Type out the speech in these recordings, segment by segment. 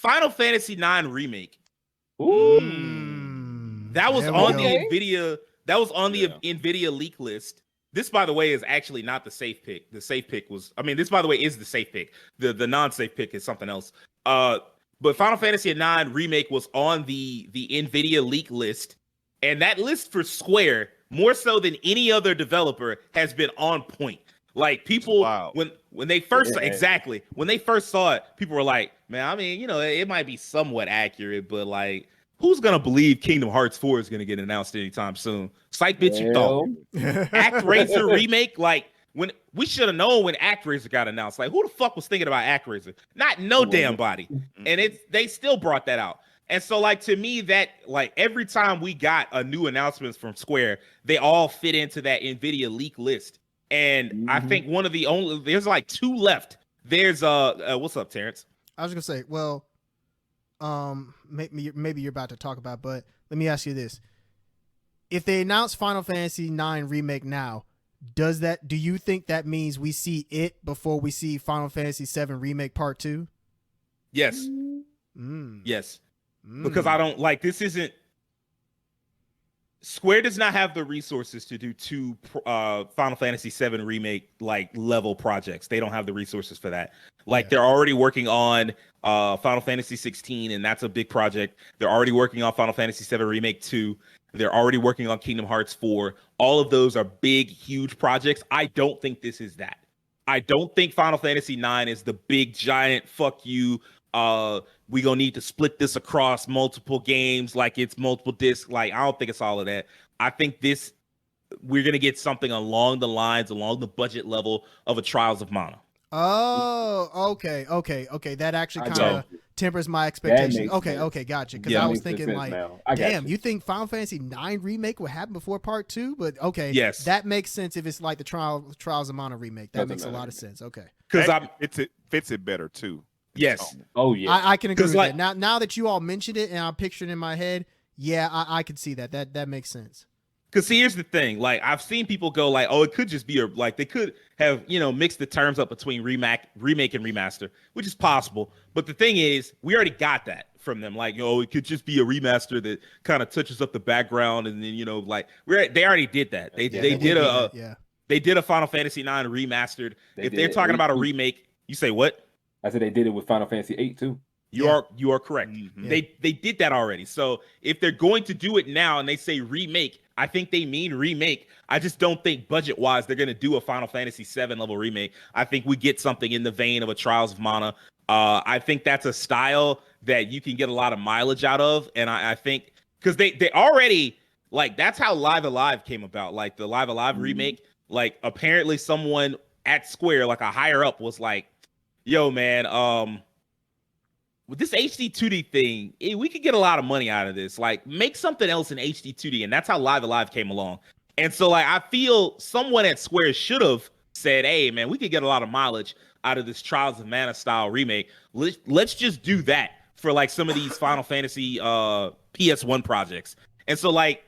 Final Fantasy 9 Remake. That was on the Nvidia. That was on the Nvidia leak list. This, by the way, is actually not the safe pick. The safe pick was, I mean, this, by the way, is the safe pick. The non-safe pick is something else. But Final Fantasy IX Remake was on the Nvidia leak list, and that list for Square, more so than any other developer, has been on point. Like people, when they first when they first saw it, people were like, "Man, I mean, you know, it might be somewhat accurate, but like, who's gonna believe Kingdom Hearts 4 is gonna get announced anytime soon?" Psych, bitch, you thought. ActRaiser Remake, like when we should have known when ActRaiser got announced. Like, who the fuck was thinking about ActRaiser? Not no damn body. And they still brought that out. And so, like, to me, that like every time we got a new announcements from Square, they all fit into that Nvidia leak list. And I think one of the only there's like two left. There's what's up, Terrence? I was gonna say, well, maybe you're about to talk about, but let me ask you this: if they announce Final Fantasy IX Remake now, do you think that means we see it before we see Final Fantasy VII Remake Part 2? Yes. Yes. Because I don't like this isn't Square does not have the resources to do two Final Fantasy VII Remake like level projects. They don't have the resources for that. Like they're already working on Final Fantasy 16, and that's a big project. They're already working on Final Fantasy VII Remake 2. They're already working on Kingdom Hearts 4. All of those are big, huge projects. I don't think this is that. I don't think Final Fantasy 9 is the big, giant, fuck you, we gonna need to split this across multiple games like it's multiple discs. Like, I don't think it's all of that. I think we're gonna get something along the budget level of a Trials of Mana. Oh, okay. That actually kind of tempers my expectations. Okay, gotcha. Because I was thinking like, damn, you think Final Fantasy 9 Remake would happen before Part 2? But okay, yes, that makes sense if it's like the Trials of Mana remake. That makes a lot of sense. Okay, because it fits it better too. Yes. Oh yeah. I can agree with that. Now that you all mentioned it and I'm picturing it in my head, yeah, I can see that. That makes sense. Because here's the thing, like I've seen people go like, oh, it could just be like they could have, mixed the terms up between remake and remaster, which is possible. But the thing is, we already got that from them. Like, it could just be a remaster that kind of touches up the background, and then like they already did that. They did a Final Fantasy IX remastered. If they're talking about a remake, you say what? I said they did it with Final Fantasy 8 too. You are correct. Mm-hmm. They did that already. So if they're going to do it now and they say remake, I think they mean remake. I just don't think budget wise they're going to do a Final Fantasy 7 level remake. I think we get something in the vein of a Trials of Mana. I think that's a style that you can get a lot of mileage out of, and I think because they already like that's how Live Alive came about. Like the Live Alive remake, like apparently someone at Square, like a higher up, was like, yo, man, with this HD 2D thing, we could get a lot of money out of this. Like, make something else in HD 2D, and that's how Live Alive came along. And so, like, I feel someone at Square should have said, hey, man, we could get a lot of mileage out of this Trials of Mana style remake. Let's just do that for, like, some of these Final Fantasy PS1 projects. And so, like,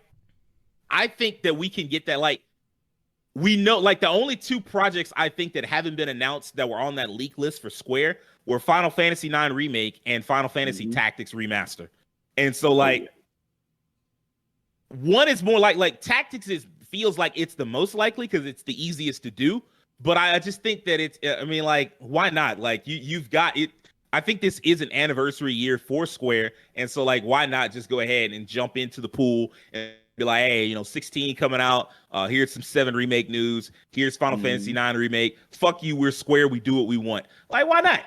I think that we can get that, like, we know, like, the only two projects I think that haven't been announced that were on that leak list for Square were Final Fantasy IX Remake and Final Fantasy Tactics Remaster. And so, like, one is more like Tactics feels like it's the most likely because it's the easiest to do. But I just think that it's, I mean, like, why not? Like, you've got it. I think this is an anniversary year for Square. And so, like, why not just go ahead and jump into the pool and be like, hey, 16 coming out. Here's some 7 remake news. Here's Final Fantasy 9 remake. Fuck you, we're Square. We do what we want. Like, why not?